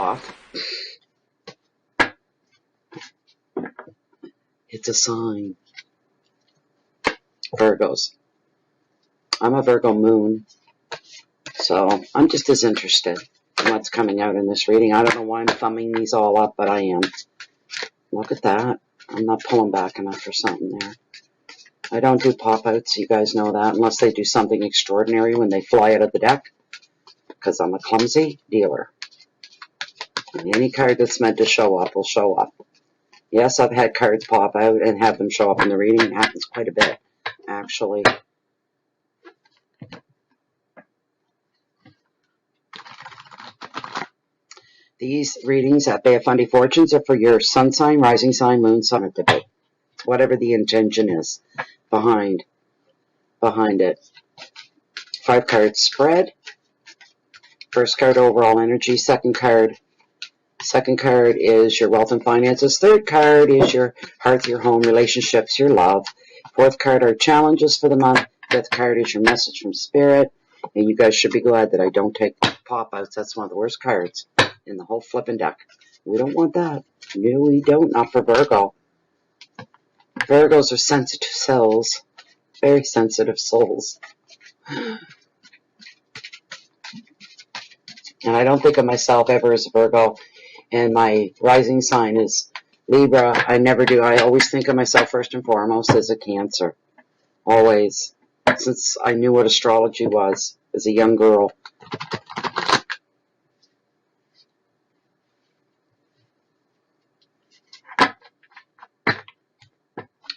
off. It's a sign. Virgos. I'm a Virgo moon, so I'm just as interested in what's coming out in this reading. I don't know why I'm thumbing these all up, but I am. Look at that. I'm not pulling back enough for something there. I don't do pop-outs, you guys know that, unless they do something extraordinary when they fly out of the deck, because I'm a clumsy dealer. And any card that's meant to show up will show up. Yes, I've had cards pop out and have them show up in the reading. It happens quite a bit, actually. These readings at Bay of Fundy Fortunes are for your sun sign, rising sign, moon sign, debate. Whatever the intention is behind it. 5 cards spread. First card, overall energy. Second card is your wealth and finances. Third card is your hearth, your home, relationships, your love. Fourth card are challenges for the month. Fifth card is your message from spirit. And you guys should be glad that I don't take pop-outs. That's one of the worst cards in the whole flipping deck. We don't want that. No, we don't. Not for Virgo. Virgos are sensitive souls. Very sensitive souls. And I don't think of myself ever as a Virgo. And my rising sign is Libra. I never do. I always think of myself first and foremost as a Cancer. Always. Since I knew what astrology was as a young girl.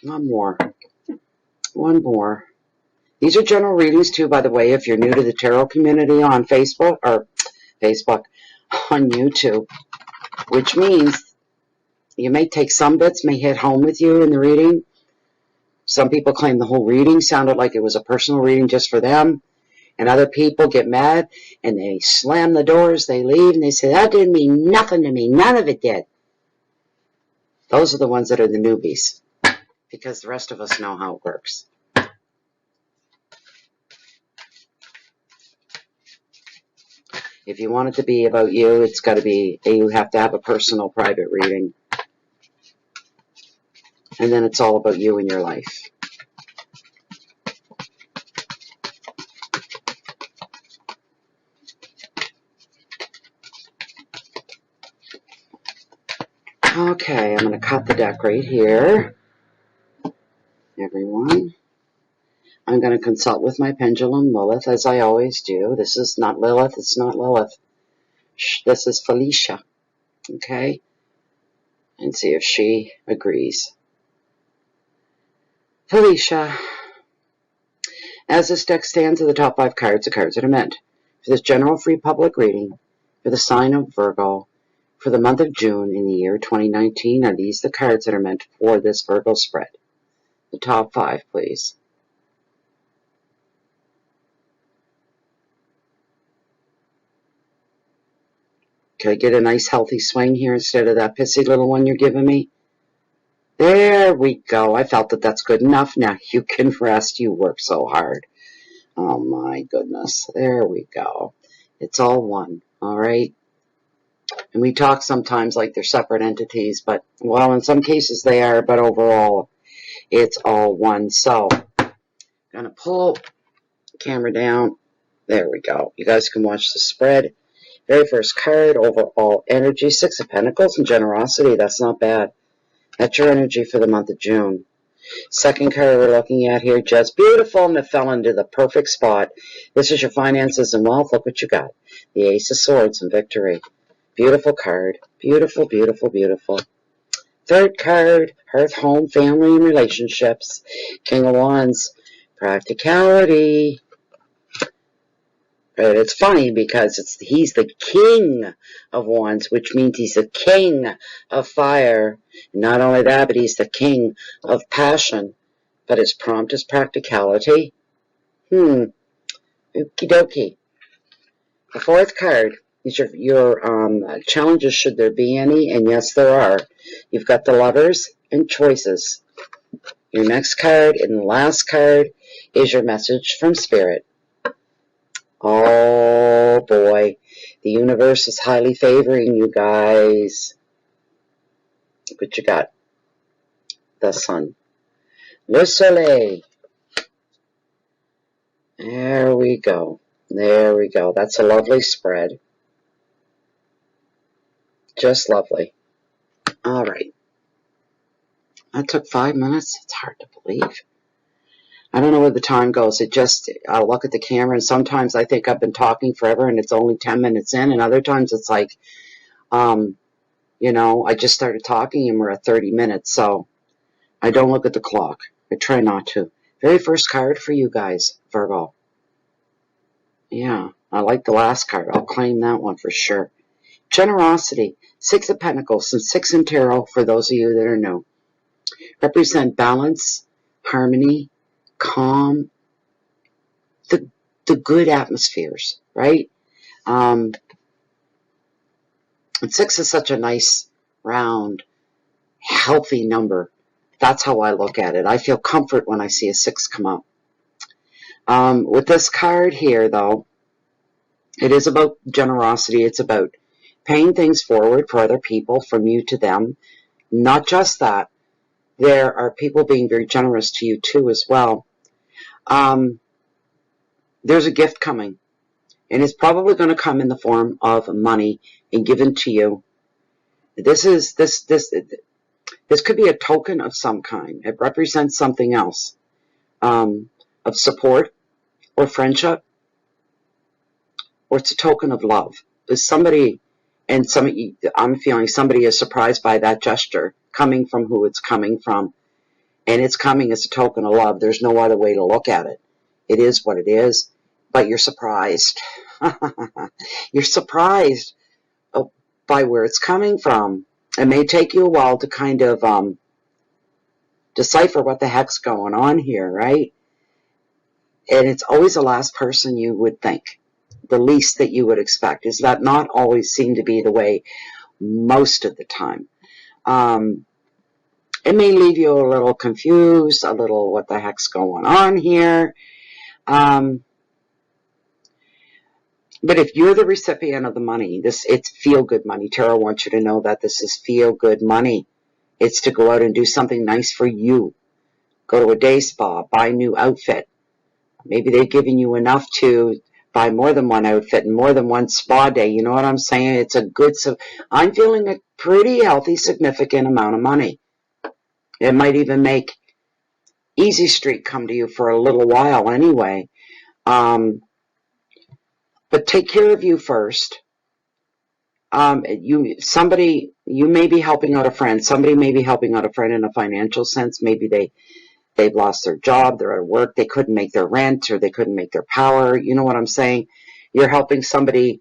One more. These are general readings too, by the way, if you're new to the tarot community on Facebook, on YouTube, which means you may take some bits, may hit home with you in the reading. Some people claim the whole reading sounded like it was a personal reading just for them, and other people get mad and they slam the doors, they leave, and they say, that didn't mean nothing to me, none of it did. Those are the ones that are the newbies, because the rest of us know how it works. If you want it to be about you, it's got to be, you have to have a personal, private reading. And then it's all about you and your life. Okay, I'm going to cut the deck right here. Everyone. I'm going to consult with my pendulum Lilith, as I always do. This is not Lilith. It's not Lilith. This is Felicia. Okay? And see if she agrees. Felicia. As this deck stands are the top 5 cards, the cards that are meant for this general free public reading for the sign of Virgo for the month of June in the year 2019. Are these the cards that are meant for this Virgo spread? The top 5, please. Can I get a nice healthy swing here instead of that pissy little one you're giving me? There we go. I felt that that's good enough. Now you can rest. You work so hard. Oh my goodness. There we go. It's all one. All right. And we talk sometimes like they're separate entities, but, well, in some cases they are, but overall it's all one. So I'm going to pull the camera down. There we go. You guys can watch the spread. Very first card, overall energy, 6 of Pentacles and generosity. That's not bad. That's your energy for the month of June. Second card we're looking at here, just beautiful, and it fell into the perfect spot. This is your finances and wealth. Look what you got. The Ace of Swords and victory. Beautiful card. Beautiful, beautiful, beautiful. Third card, hearth, home, family, and relationships. King of Wands, practicality. But it's funny because he's the King of Wands, which means he's the king of fire. And not only that, but he's the king of passion. But his prompt is practicality. Okie dokie. The fourth card is your challenges, should there be any, and yes, there are. You've got the Lovers and choices. Your next card and the last card is your message from Spirit. Oh boy, The universe is highly favoring you guys. What you got? The sun. Le soleil. There we go. There we go. That's a lovely spread. Just lovely. All right. That took 5 minutes. It's hard to believe. I don't know where the time goes. I look at the camera and sometimes I think I've been talking forever and it's only 10 minutes in, and other times it's like, I just started talking and we're at 30 minutes. So I don't look at the clock. I try not to. Very first card for you guys, Virgo. Yeah, I like the last card. I'll claim that one for sure. Generosity. 6 of Pentacles and 6 in Tarot, for those of you that are new, represent balance, harmony, calm, the good atmospheres, right? And 6 is such a nice, round, healthy number. That's how I look at it. I feel comfort when I see a 6 come up. With this card here, though, it is about generosity. It's about paying things forward for other people, from you to them. Not just that. There are people being very generous to you, too, as well. There's a gift coming. And it's probably going to come in the form of money and given to you. This could be a token of some kind. It represents something else, of support or friendship, or it's a token of love. There's somebody, and I'm feeling somebody is surprised by that gesture coming from who it's coming from, and it's coming as a token of love. There's no other way to look at it. It is what it is, but you're surprised. You're surprised by where it's coming from. It may take you a while to kind of decipher what the heck's going on here, right? And it's always the last person you would think, the least that you would expect. Is that not always seem to be the way most of the time? It may leave you a little confused, a little what the heck's going on here. But if you're the recipient of the money, it's feel-good money. Tarot wants you to know that this is feel-good money. It's to go out and do something nice for you. Go to a day spa, buy a new outfit. Maybe they've given you enough to buy more than one outfit and more than one spa day. You know what I'm saying? It's a good, so I'm feeling a pretty healthy, significant amount of money. It might even make Easy Street come to you for a little while anyway. But take care of you first. You may be helping out a friend. Somebody may be helping out a friend in a financial sense. Maybe they've lost their job. They're at work. They couldn't make their rent, or they couldn't make their power. You know what I'm saying? You're helping somebody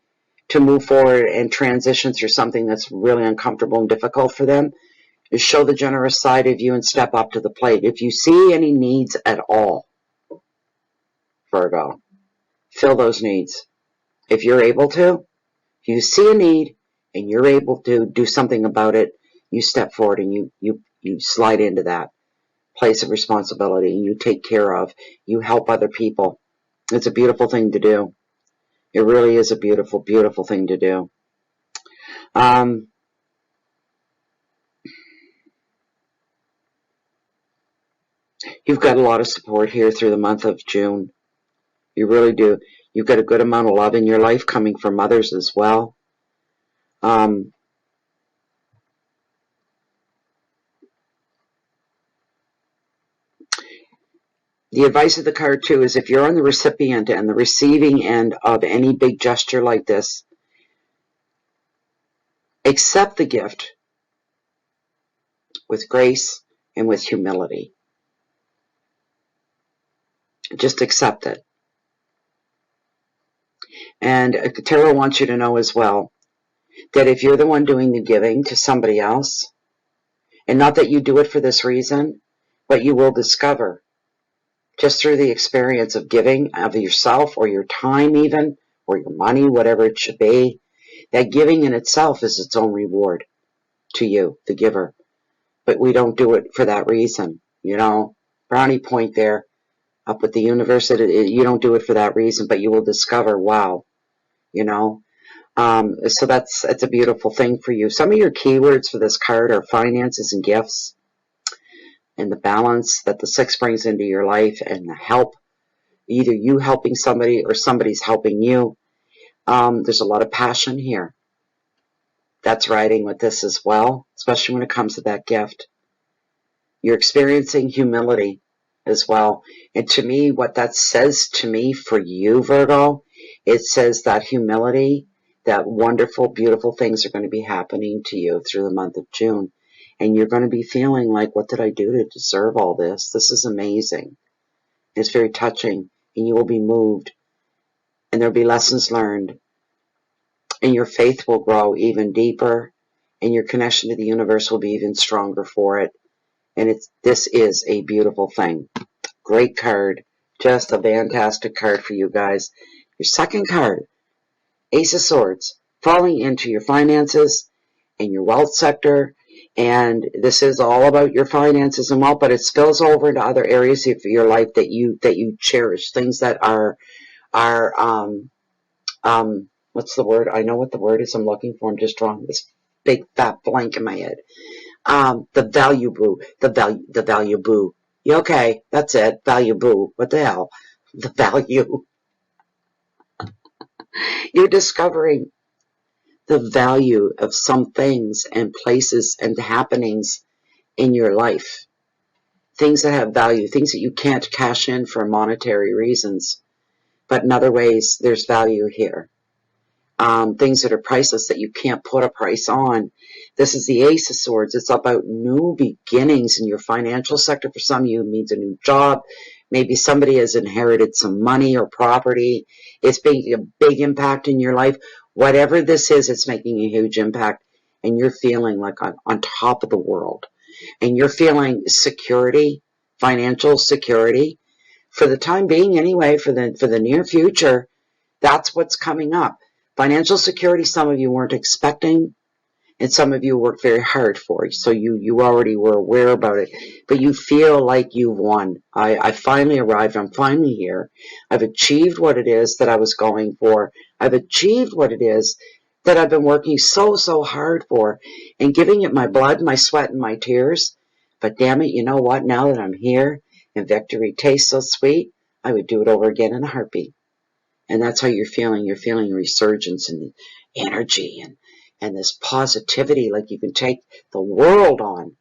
to move forward and transition through something that's really uncomfortable and difficult for them. Just show the generous side of you and step up to the plate. If you see any needs at all, Virgo, fill those needs. If you're able to, if you see a need and you're able to do something about it, you step forward and you slide into that place of responsibility, and you take care of, you help other people. It's a beautiful thing to do. It really is a beautiful, beautiful thing to do. You've got a lot of support here through the month of June. You really do. You've got a good amount of love in your life coming from others as well. The advice of the card, too, is if you're on the recipient and the receiving end of any big gesture like this, accept the gift with grace and with humility. Just accept it. And Tarot wants you to know as well that if you're the one doing the giving to somebody else, and not that you do it for this reason, but you will discover, just through the experience of giving of yourself or your time even, or your money, whatever it should be, that giving in itself is its own reward to you, the giver. But we don't do it for that reason, you know. Brownie point there, up with the universe, you don't do it for that reason, but you will discover, wow, you know. So it's a beautiful thing for you. Some of your keywords for this card are finances and gifts, and the balance that the 6 brings into your life, and the help, either you helping somebody or somebody's helping you. There's a lot of passion here that's riding with this as well, especially when it comes to that gift. You're experiencing humility as well. And to me, what that says to me for you, Virgo, it says that humility, that wonderful, beautiful things are going to be happening to you through the month of June. And you're going to be feeling like, what did I do to deserve all this? This is amazing. It's very touching, and you will be moved, and there'll be lessons learned, and your faith will grow even deeper, and your connection to the universe will be even stronger for it. And this is a beautiful thing. Great card. Just a fantastic card for you guys. Your second card, Ace of Swords, falling into your finances and your wealth sector. And this is all about your finances and wealth, but it spills over into other areas of your life that you cherish. Things that are what's the word? I know what the word is I'm looking for. I'm just drawing this big fat blank in my head. The value boo. The value boo. Okay, that's it. Value boo. What the hell? The value. You're discovering the value of some things and places and happenings in your life. Things that have value, things that you can't cash in for monetary reasons. But in other ways, there's value here. Things that are priceless that you can't put a price on. This is the Ace of Swords. It's about new beginnings in your financial sector. For some of you, it means a new job. Maybe somebody has inherited some money or property. It's making a big impact in your life. Whatever this is, it's making a huge impact. And you're feeling like on top of the world. And you're feeling security, financial security. For the time being anyway, for the near future, that's what's coming up. Financial security, some of you weren't expecting, and some of you worked very hard for it. So you already were aware about it, but you feel like you've won. I finally arrived. I'm finally here. I've achieved what it is that I was going for. I've achieved what it is that I've been working so hard for, and giving it my blood, my sweat, and my tears. But damn it, you know what? Now that I'm here and victory tastes so sweet, I would do it over again in a heartbeat. And that's how you're feeling. You're feeling resurgence and energy and this positivity, like you can take the world on.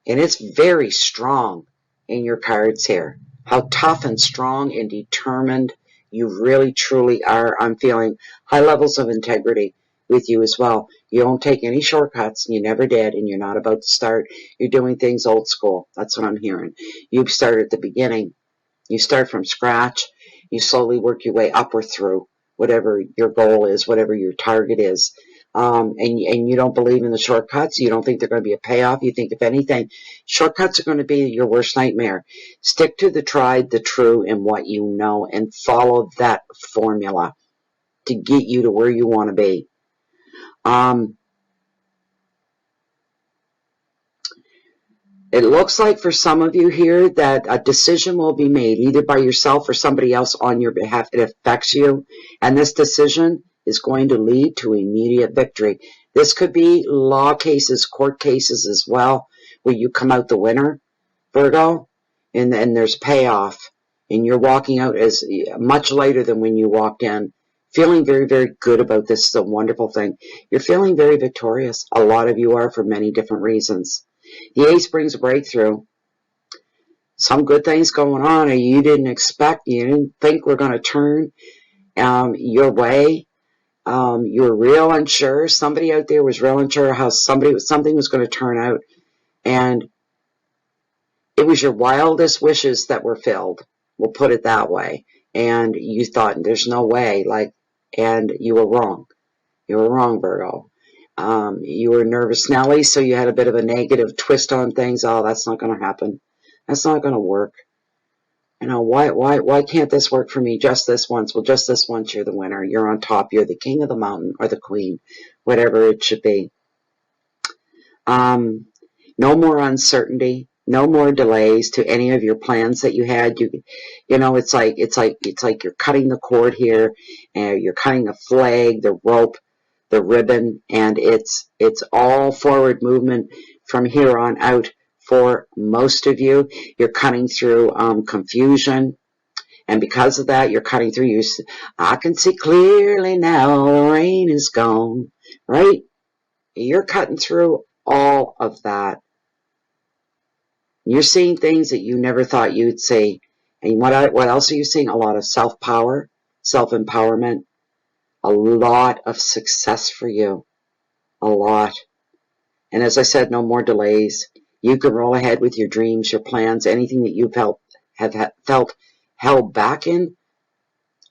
And it's very strong in your cards here. How tough and strong and determined you really truly are. I'm feeling high levels of integrity with you as well. You don't take any shortcuts. You never did, and you're not about to start. You're doing things old school. That's what I'm hearing. You start at the beginning. You start from scratch. You slowly work your way up or through whatever your goal is, whatever your target is. And you don't believe in the shortcuts. You don't think they're going to be a payoff. You think, if anything, shortcuts are going to be your worst nightmare. Stick to the tried, the true, and what you know, and follow that formula to get you to where you want to be. It looks like for some of you here that a decision will be made either by yourself or somebody else on your behalf. It affects you, and this decision is going to lead to immediate victory. This could be law cases, court cases as well, where you come out the winner, Virgo, and there's payoff, and you're walking out as much lighter than when you walked in. Feeling very good about this is a wonderful thing. You're feeling very victorious. A lot of you are, for many different reasons. The Ace brings a breakthrough. Some good things going on, or you didn't expect, you didn't think were going to turn your way. You were real unsure. Somebody out there was real unsure how something was going to turn out, and it was your wildest wishes that were filled. We'll put it that way. And you thought, there's no way, and you were wrong. You were wrong, Virgo. You were nervous Nelly, so you had a bit of a negative twist on things. Oh, that's not going to happen. That's not going to work. You know, why can't this work for me just this once? Well, just this once, you're the winner. You're on top. You're the king of the mountain, or the queen, whatever it should be. No more uncertainty. No more delays to any of your plans that you had. You know, it's like you're cutting the cord here, and you're cutting the flag, the rope, the ribbon, and it's all forward movement from here on out. For most of you, you're cutting through confusion, and because of that, you're cutting through. I can see clearly now. The rain is gone. Right? You're cutting through all of that. You're seeing things that you never thought you'd see. And what else are you seeing? A lot of self-power, self-empowerment, a lot of success for you. A lot. And as I said, no more delays. You can roll ahead with your dreams, your plans, anything that you have felt held back in.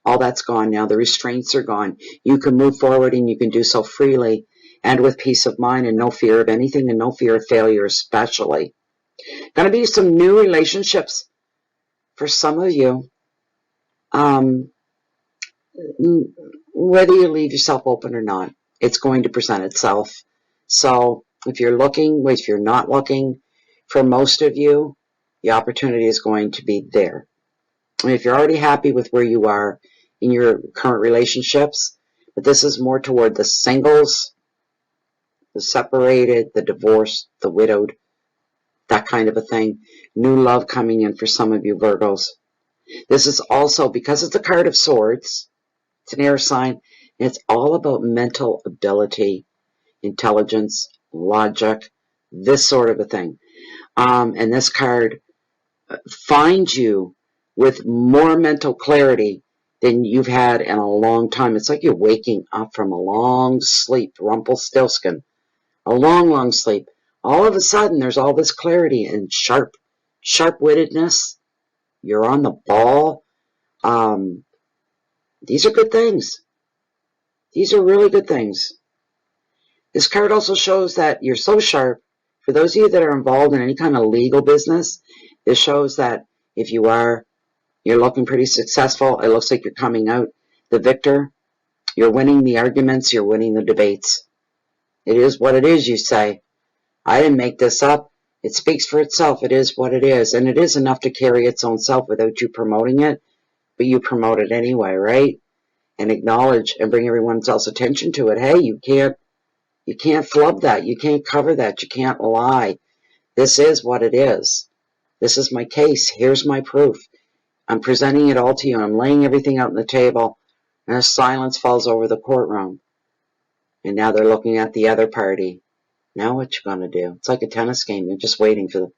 All that's gone now. The restraints are gone. You can move forward, and you can do so freely and with peace of mind and no fear of anything and no fear of failure, especially. Going to be some new relationships for some of you. Whether you leave yourself open or not, it's going to present itself. So if you're looking, if you're not looking, for most of you, the opportunity is going to be there. And if you're already happy with where you are in your current relationships, but this is more toward the singles, the separated, the divorced, the widowed, that kind of a thing. New love coming in for some of you Virgos. This is also, because it's a card of swords, it's an air sign, and it's all about mental ability, intelligence, logic, this sort of a thing. And this card finds you with more mental clarity than you've had in a long time. It's like you're waking up from a long sleep, Rumpelstiltskin, a long, long sleep. All of a sudden, there's all this clarity and sharp-wittedness. You're on the ball. These are good things. These are really good things. This card also shows that you're so sharp. For those of you that are involved in any kind of legal business, this shows that if you're looking pretty successful. It looks like you're coming out the victor. You're winning the arguments. You're winning the debates. It is what it is, you say. I didn't make this up. It speaks for itself. It is what it is. And it is enough to carry its own self without you promoting it. But you promote it anyway, right? And acknowledge and bring everyone else's attention to it. Hey, you can't flub that. You can't cover that. You can't lie. This is what it is. This is my case. Here's my proof. I'm presenting it all to you. I'm laying everything out on the table. And a silence falls over the courtroom. And now they're looking at the other party. Now what you gonna do? It's like a tennis game. You're just waiting for the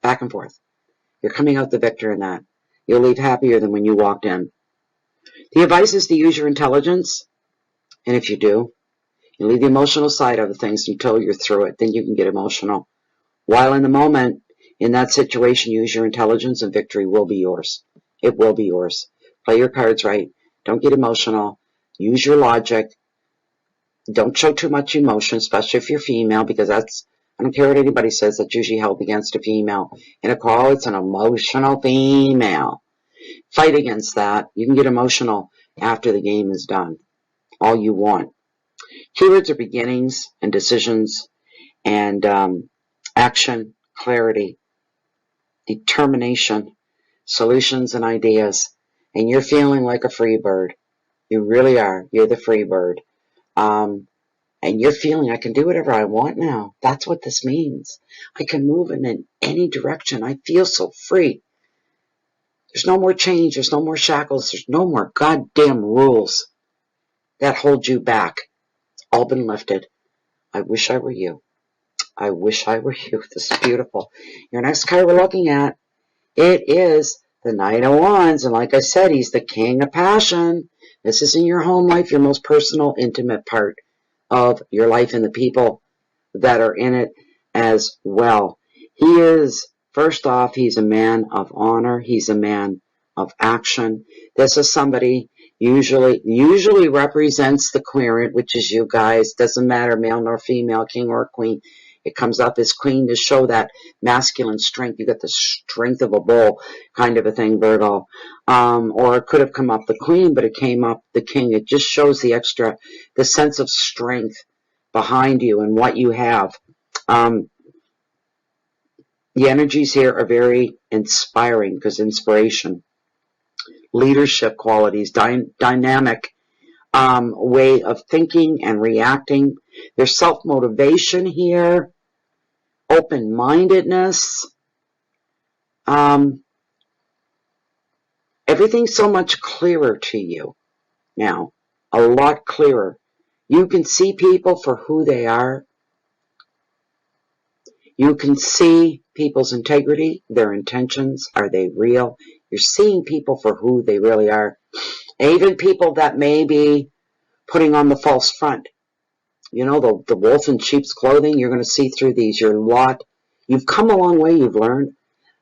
back and forth. You're coming out the victor in that. You'll leave happier than when you walked in. The advice is to use your intelligence. And if you do, you leave the emotional side of things until you're through it. Then you can get emotional. While in the moment, in that situation, use your intelligence and victory will be yours. It will be yours. Play your cards right. Don't get emotional. Use your logic. Don't show too much emotion, especially if you're female, because I don't care what anybody says, that's usually held against a female. In a call, it's an emotional female. Fight against that. You can get emotional after the game is done. All you want. Keywords are beginnings and decisions and action, clarity, determination, solutions and ideas. And you're feeling like a free bird. You really are. You're the free bird. And you're feeling, I can do whatever I want now. That's what this means. I can move in any direction. I feel so free. There's no more change. There's no more shackles. There's no more goddamn rules that hold you back. It's all been lifted. I wish I were you. I wish I were you. This is beautiful. Your next card we're looking at, it is the Knight of Wands. And like I said, he's the king of passion. This is in your home life, your most personal, intimate part of your life and the people that are in it as well. He is, first off, he's a man of honor. He's a man of action. This is somebody usually represents the querent, which is you guys. Doesn't matter, male nor female, king or queen. It comes up as queen to show that masculine strength. You got the strength of a bull kind of a thing, Virgo. Or it could have come up the queen, but it came up the king. It just shows the sense of strength behind you and what you have. The energies here are very inspiring because inspiration, leadership qualities, dynamic way of thinking and reacting. There's self-motivation here, open-mindedness. Everything's so much clearer to you now, a lot clearer. You can see people for who they are. You can see people's integrity, their intentions. Are they real? You're seeing people for who they really are. And even people that may be putting on the false front. You know, the wolf in sheep's clothing, you're going to see through these. You've come a long way. You've learned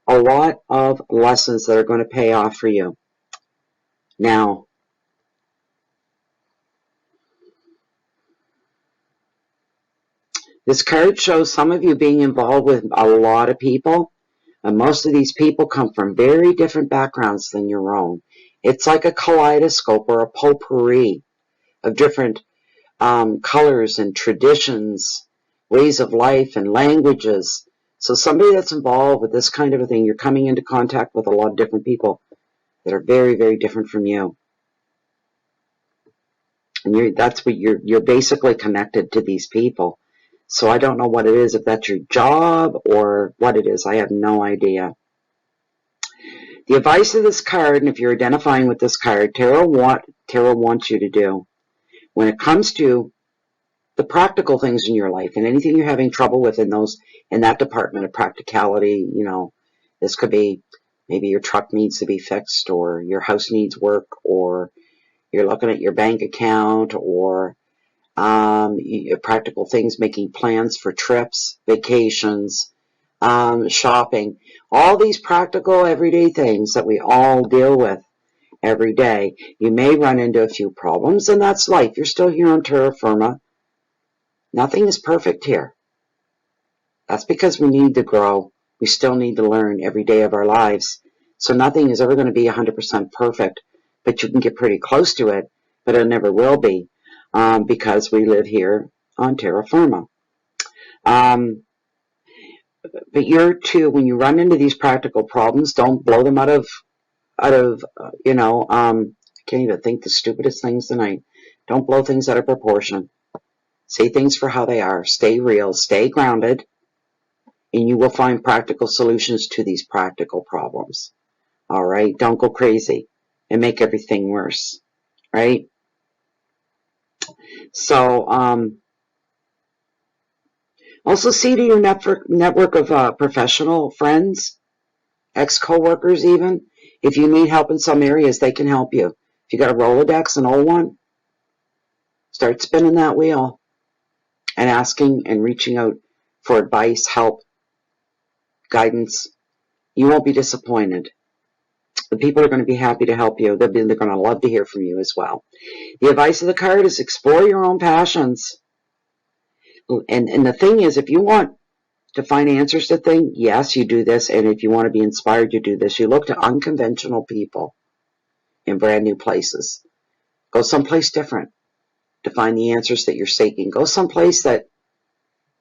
a lot of lessons that are going to pay off for you. Now, this card shows some of you being involved with a lot of people, and most of these people come from very different backgrounds than your own. It's like a kaleidoscope or a potpourri of different colors and traditions, ways of life and languages. So somebody that's involved with this kind of a thing, you're coming into contact with a lot of different people that are very, very different from you. And you're basically connected to these people. So I don't know what it is, if that's your job or what it is. I have no idea. The advice of this card, and if you're identifying with this card, Tarot wants you to do, when it comes to the practical things in your life and anything you're having trouble with in that department of practicality, you know, this could be maybe your truck needs to be fixed, or your house needs work, or you're looking at your bank account, or practical things, making plans for trips, vacations, shopping, all these practical everyday things that we all deal with every day. You may run into a few problems, and that's life. You're still here on terra firma. Nothing is perfect here. That's because we need to grow. We still need to learn every day of our lives. So nothing is ever going to be 100% perfect, but you can get pretty close to it, but it never will be, because we live here on terra firma. But you're too, when you run into these practical problems, don't blow them out of you know, I can't even think the stupidest things tonight. Don't blow things out of proportion. Say things for how they are. Stay real. Stay grounded. And you will find practical solutions to these practical problems. All right? Don't go crazy and make everything worse. Right? So, also see to your network of professional friends, ex-coworkers even. If you need help in some areas, they can help you. If you got a Rolodex, an old one, start spinning that wheel and asking and reaching out for advice, help, guidance. You won't be disappointed. The people are going to be happy to help you. They're going to love to hear from you as well. The advice of the card is explore your own passions. And the thing is, if you want to find answers to things, yes, you do this. And if you want to be inspired, you do this. You look to unconventional people in brand new places. Go someplace different to find the answers that you're seeking. Go someplace that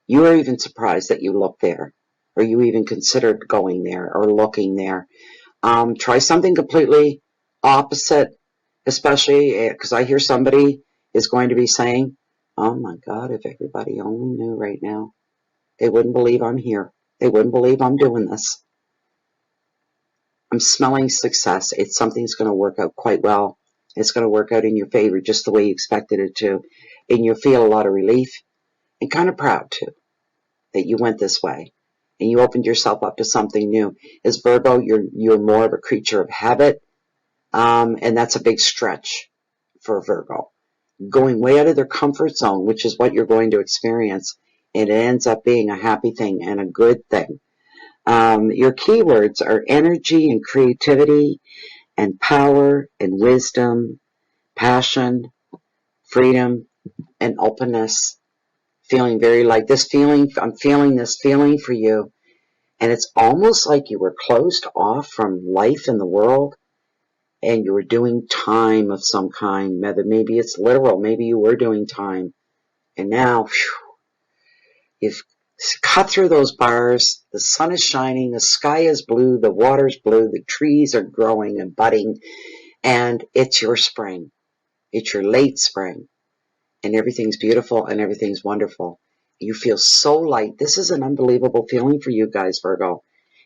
you are even surprised that you look there, or you even considered going there or looking there. Try something completely opposite, especially because I hear somebody is going to be saying, oh my God, if everybody only knew right now, they wouldn't believe I'm here. They wouldn't believe I'm doing this. I'm smelling success. Something's going to work out quite well. It's going to work out in your favor just the way you expected it to. And you'll feel a lot of relief and kind of proud too that you went this way and you opened yourself up to something new. As Virgo, you're more of a creature of habit, and that's a big stretch for Virgo. Going way out of their comfort zone, which is what you're going to experience, and it ends up being a happy thing and a good thing. Your keywords are energy and creativity and power and wisdom, passion, freedom, and openness. Feeling very like this feeling, I'm feeling this feeling for you. And it's almost like you were closed off from life in the world and you were doing time of some kind. Maybe it's literal. Maybe you were doing time. And now, you've Cut through those bars. The sun is shining. The sky is blue. The water's blue. The trees are growing and budding. And it's your spring. It's your late spring. And everything's beautiful and everything's wonderful. You feel so light. This is an unbelievable feeling for you guys, Virgo.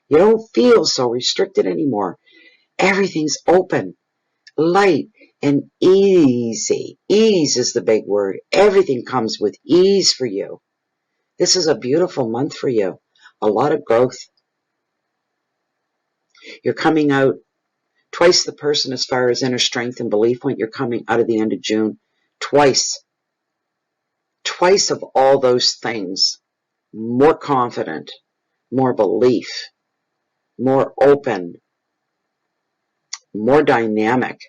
You don't feel so restricted anymore. Everything's open, light, and easy. Ease is the big word. Everything comes with ease for you. This is a beautiful month for you. A lot of growth. You're coming out twice the person as far as inner strength and belief when you're coming out of the end of June. Twice. Twice of all those things. More confident, more belief, more open, more dynamic.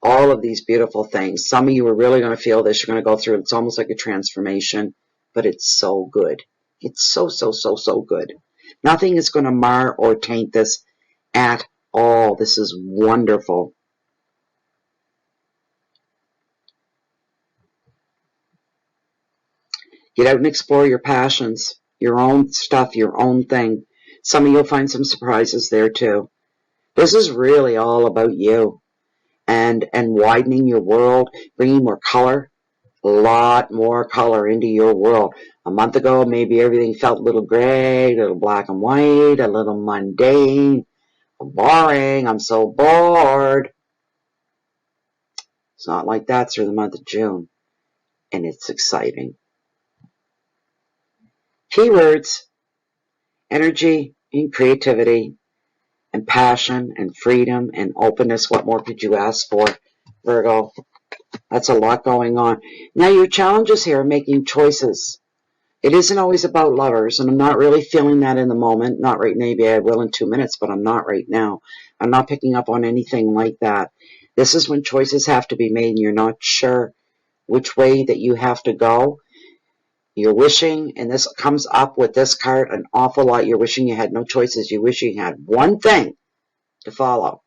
All of these beautiful things. Some of you are really going to feel this. You're going to go through it. It's almost like a transformation, but it's so good. It's so, so, so, so good. Nothing is going to mar or taint this at all. This is wonderful. Get out and explore your passions, your own stuff, your own thing. Some of you will find some surprises there too. This is really all about you and widening your world, bringing more color, a lot more color into your world. A month ago, maybe everything felt a little gray, a little black and white, a little mundane, boring. I'm so bored. It's not like that through the month of June, and it's exciting. Keywords: energy and creativity and passion and freedom and openness. What more could you ask for, Virgo? That's a lot going on. Now, your challenges here are making choices. It isn't always about lovers, and I'm not really feeling that in the moment. Not right now. Maybe I will in 2 minutes, but I'm not right now. I'm not picking up on anything like that. This is when choices have to be made and you're not sure which way that you have to go. You're wishing, and this comes up with this card an awful lot. You're wishing you had no choices. You wish you had one thing to follow.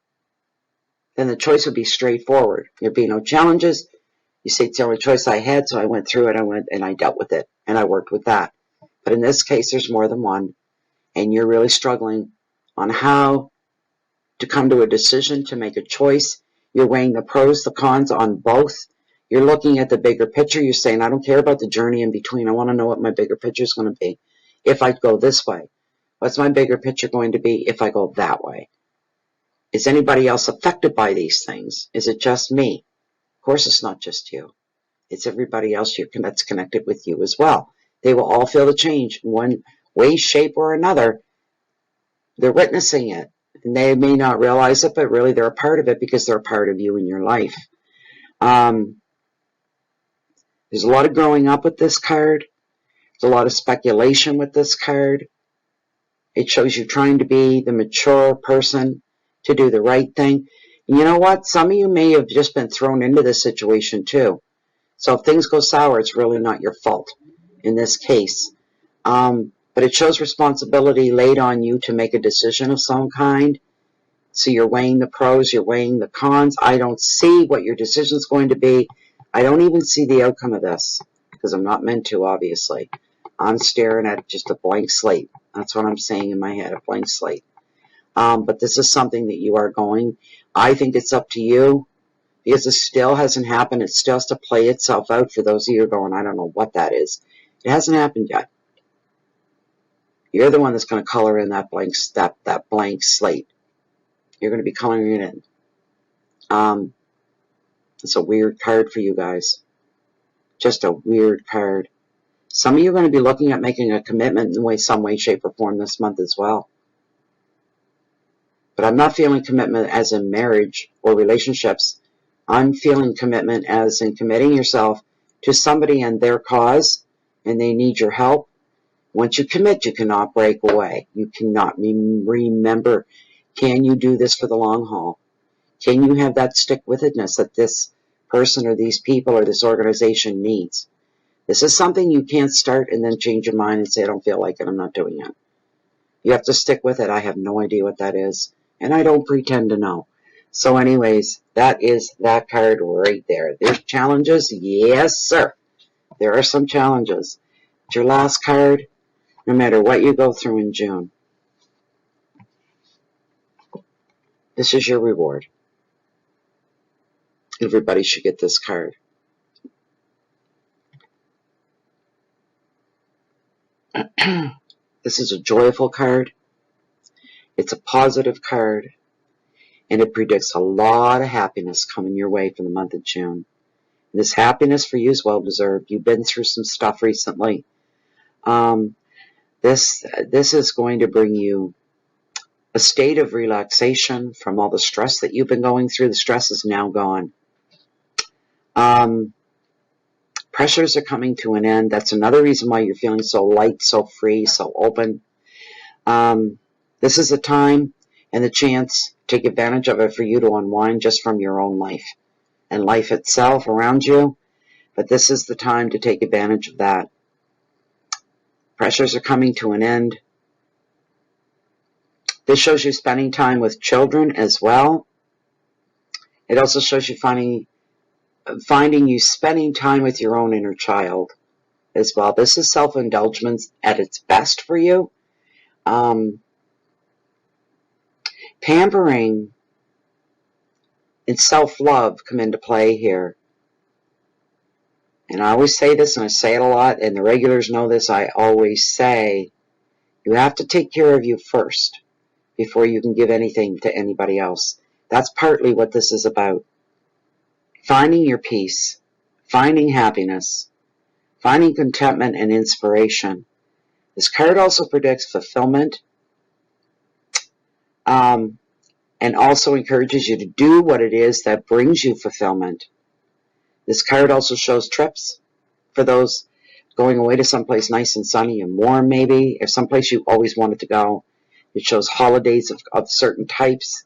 Then the choice would be straightforward. There'd be no challenges. You say it's the only choice I had, so I went through it. I went and I dealt with it, and I worked with that. But in this case, there's more than one, and you're really struggling on how to come to a decision, to make a choice. You're weighing the pros, the cons on both. You're looking at the bigger picture. You're saying, I don't care about the journey in between. I want to know what my bigger picture is going to be. If I go this way, what's my bigger picture going to be if I go that way? Is anybody else affected by these things? Is it just me? Of course, it's not just you. It's everybody else that's connected with you as well. They will all feel the change in one way, shape, or another. They're witnessing it. And they may not realize it, but really they're a part of it because they're a part of you in your life. There's a lot of growing up with this card. There's a lot of speculation with this card. It shows you trying to be the mature person, to do the right thing. And you know what? Some of you may have just been thrown into this situation too. So if things go sour, it's really not your fault in this case. But it shows responsibility laid on you to make a decision of some kind. So you're weighing the pros, you're weighing the cons. I don't see what your decision is going to be. I don't even see the outcome of this because I'm not meant to, obviously. I'm staring at just a blank slate. That's what I'm saying in my head, a blank slate. But this is something that you are going. I think it's up to you because it still hasn't happened. It still has to play itself out for those of you who are going, I don't know what that is. It hasn't happened yet. You're the one that's going to color in that blank slate. You're going to be coloring it in. It's a weird card for you guys. Just a weird card. Some of you are going to be looking at making a commitment in some way, shape, or form this month as well. But I'm not feeling commitment as in marriage or relationships. I'm feeling commitment as in committing yourself to somebody and their cause, and they need your help. Once you commit, you cannot break away. You cannot remember. Can you do this for the long haul? Can you have that stick-with-itness that this person or these people or this organization needs? This is something you can't start and then change your mind and say, I don't feel like it, I'm not doing it. You have to stick with it. I have no idea what that is, and I don't pretend to know. So anyways, that is that card right there. There's challenges? Yes, sir. There are some challenges. Your last card, no matter what you go through in June. This is your reward. Everybody should get this card. This is a joyful card. It's a positive card. And it predicts a lot of happiness coming your way for the month of June. And this happiness for you is well deserved. You've been through some stuff recently. This is going to bring you a state of relaxation from all the stress that you've been going through. The stress is now gone. Pressures are coming to an end. That's another reason why you're feeling so light, so free, so open. This is a time and the chance, take advantage of it for you to unwind just from your own life and life itself around you. But this is the time to take advantage of that. Pressures are coming to an end. This shows you spending time with children as well. It also shows you finding you spending time with your own inner child as well. This is self-indulgence at its best for you. Pampering and self-love come into play here. And I always say this, and I say it a lot, and the regulars know this. I always say, you have to take care of you first before you can give anything to anybody else. That's partly what this is about. Finding your peace, finding happiness, finding contentment and inspiration. This card also predicts fulfillment, and also encourages you to do what it is that brings you fulfillment. This card also shows trips for those going away to someplace nice and sunny and warm, maybe, or someplace you always wanted to go. It shows holidays of certain types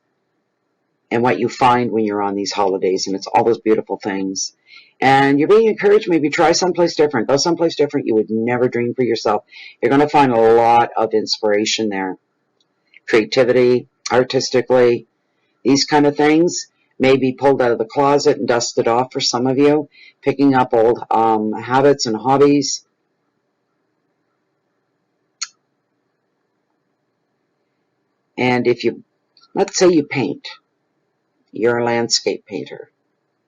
and what you find when you're on these holidays, and it's all those beautiful things. And you're being encouraged, maybe try someplace different. Go someplace different you would never dream for yourself. You're going to find a lot of inspiration there. Creativity, artistically, these kind of things may be pulled out of the closet and dusted off for some of you. Picking up old habits and hobbies. And if you, let's say you paint. You're a landscape painter.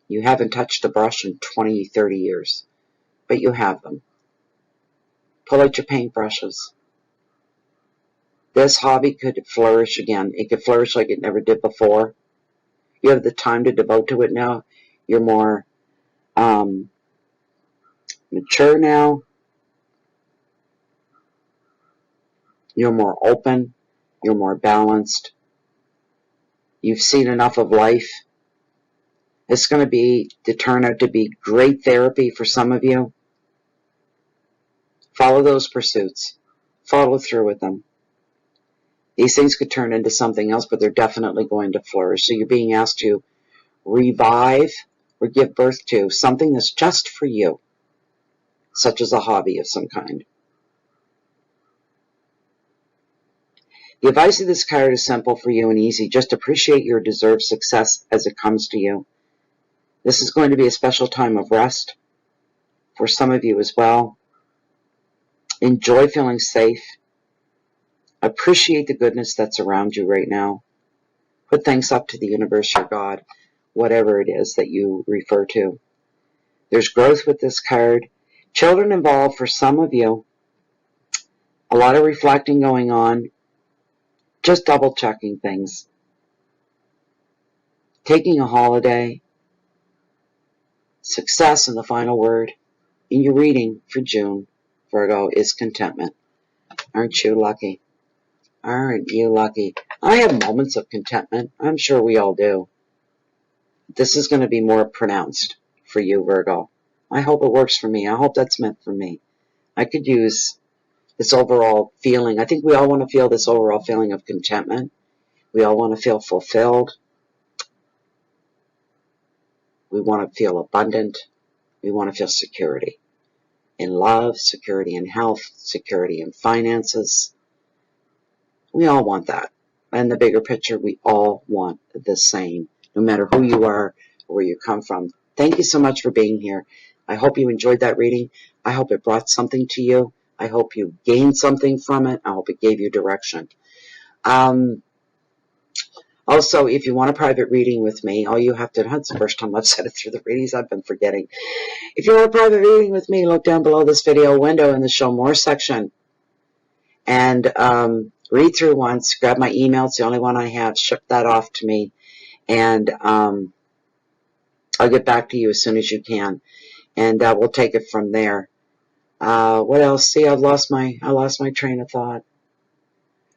You haven't touched a brush in 20, 30 years, but you have them. Pull out your paintbrushes. This hobby could flourish again. It could flourish like it never did before. You have the time to devote to it now. You're more mature now. You're more open. You're more balanced. You've seen enough of life. It's going to turn out to be great therapy for some of you. Follow those pursuits. Follow through with them. These things could turn into something else, but they're definitely going to flourish. So you're being asked to revive or give birth to something that's just for you, such as a hobby of some kind. The advice of this card is simple for you and easy. Just appreciate your deserved success as it comes to you. This is going to be a special time of rest for some of you as well. Enjoy feeling safe. Appreciate the goodness that's around you right now. Put thanks up to the universe, your God, whatever it is that you refer to. There's growth with this card. Children involved for some of you. A lot of reflecting going on. Just double checking things. Taking a holiday. Success in the final word in your reading for June, Virgo, is contentment. Aren't you lucky? Aren't you lucky? I have moments of contentment. I'm sure we all do. This is going to be more pronounced for you, Virgo. I hope it works for me. I hope that's meant for me. I could use this overall feeling. I think we all want to feel this overall feeling of contentment. We all want to feel fulfilled. We want to feel abundant. We want to feel security in love, security in health, security in finances. We all want that. And the bigger picture, we all want the same, no matter who you are or where you come from. Thank you so much for being here. I hope you enjoyed that reading. I hope it brought something to you. I hope you gained something from it. I hope it gave you direction. Also, if you want a private reading with me, all you have to, that's the first time I've said it through the readings, I've been forgetting. If you want a private reading with me, look down below this video window in the Show More section and read through once, grab my email, it's the only one I have, ship that off to me, and I'll get back to you as soon as you can, and we'll take it from there. What else? See, I lost my train of thought.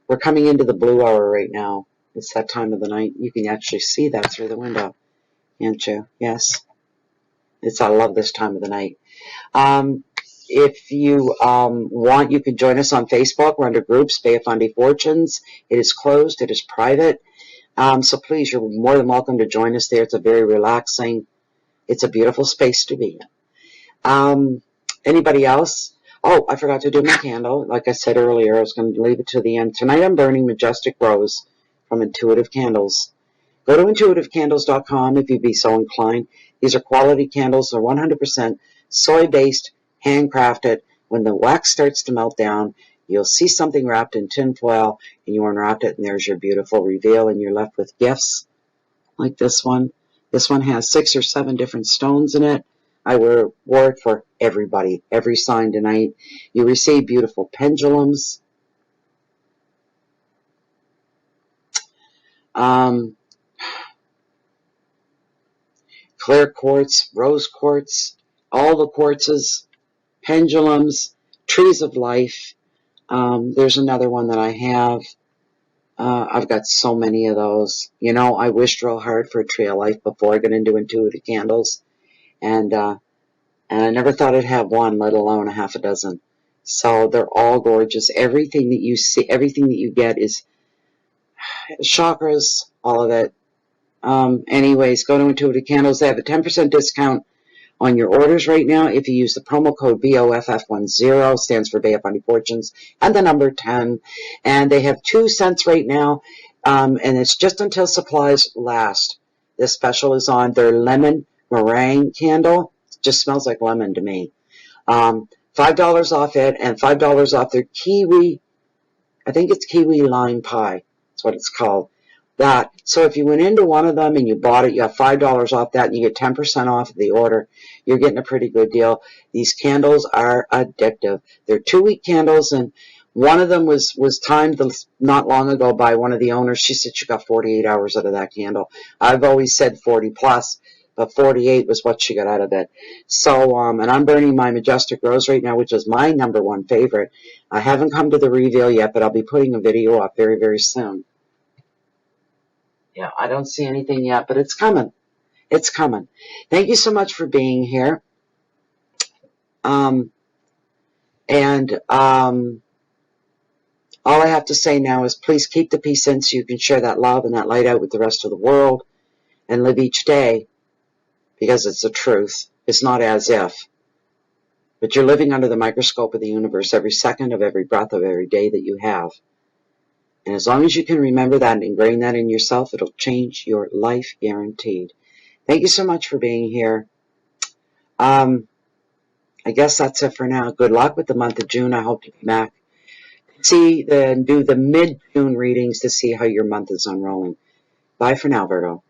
We're coming into the blue hour right now. It's that time of the night. You can actually see that through the window, can't you? Yes. I love this time of the night. If you want, you can join us on Facebook. We're under groups, Bay of Fundy Fortunes. It is closed. It is private. So please, you're more than welcome to join us there. It's a very relaxing, it's a beautiful space to be in. Anybody else? Oh, I forgot to do my candle. Like I said earlier, I was going to leave it to the end. Tonight I'm burning Majestic Rose from Intuitive Candles. Go to intuitivecandles.com if you'd be so inclined. These are quality candles. They're 100% soy-based, handcrafted. When the wax starts to melt down, you'll see something wrapped in tin foil, and you unwrap it, and there's your beautiful reveal, and you're left with gifts like this one. This one has 6 or 7 different stones in it. I wore it for everybody, every sign tonight. You receive beautiful pendulums. Clear quartz, rose quartz, all the quartzes, pendulums, trees of life. There's another one that I have. I've got so many of those. You know, I wished real hard for a tree of life before I got into Intuitive Candles. And I never thought I'd have one, let alone a half a dozen. So they're all gorgeous. Everything that you see, everything that you get is chakras, all of it. Anyways, go to Intuitive Candles. They have a 10% discount on your orders right now if you use the promo code BOFF10, stands for Bay of Fundy Fortunes, and the number 10. And they have 2 cents right now, and it's just until supplies last. This special is on their lemon meringue candle. It just smells like lemon to me. $5 off it, and $5 off their kiwi, I think it's kiwi lime pie. That's what it's called. That. So if you went into one of them and you bought it, you have $5 off that, and you get 10% off the order. You're getting a pretty good deal. These candles are addictive. They're 2-week candles, and one of them was timed not long ago by one of the owners. She said she got 48 hours out of that candle. I've always said 40 plus, but 48 was what she got out of it. So, and I'm burning my Majestic Rose right now, which is my #1 favorite. I haven't come to the reveal yet, but I'll be putting a video up very, very soon. Yeah, I don't see anything yet, but it's coming. It's coming. Thank you so much for being here. All I have to say now is please keep the peace in so you can share that love and that light out with the rest of the world and live each day because it's the truth. It's not as if. But you're living under the microscope of the universe every second of every breath of every day that you have. And as long as you can remember that and ingrain that in yourself, it'll change your life guaranteed. Thank you so much for being here. I guess that's it for now. Good luck with the month of June. I hope to be back. Do the mid-June readings to see how your month is unrolling. Bye for now, Virgo.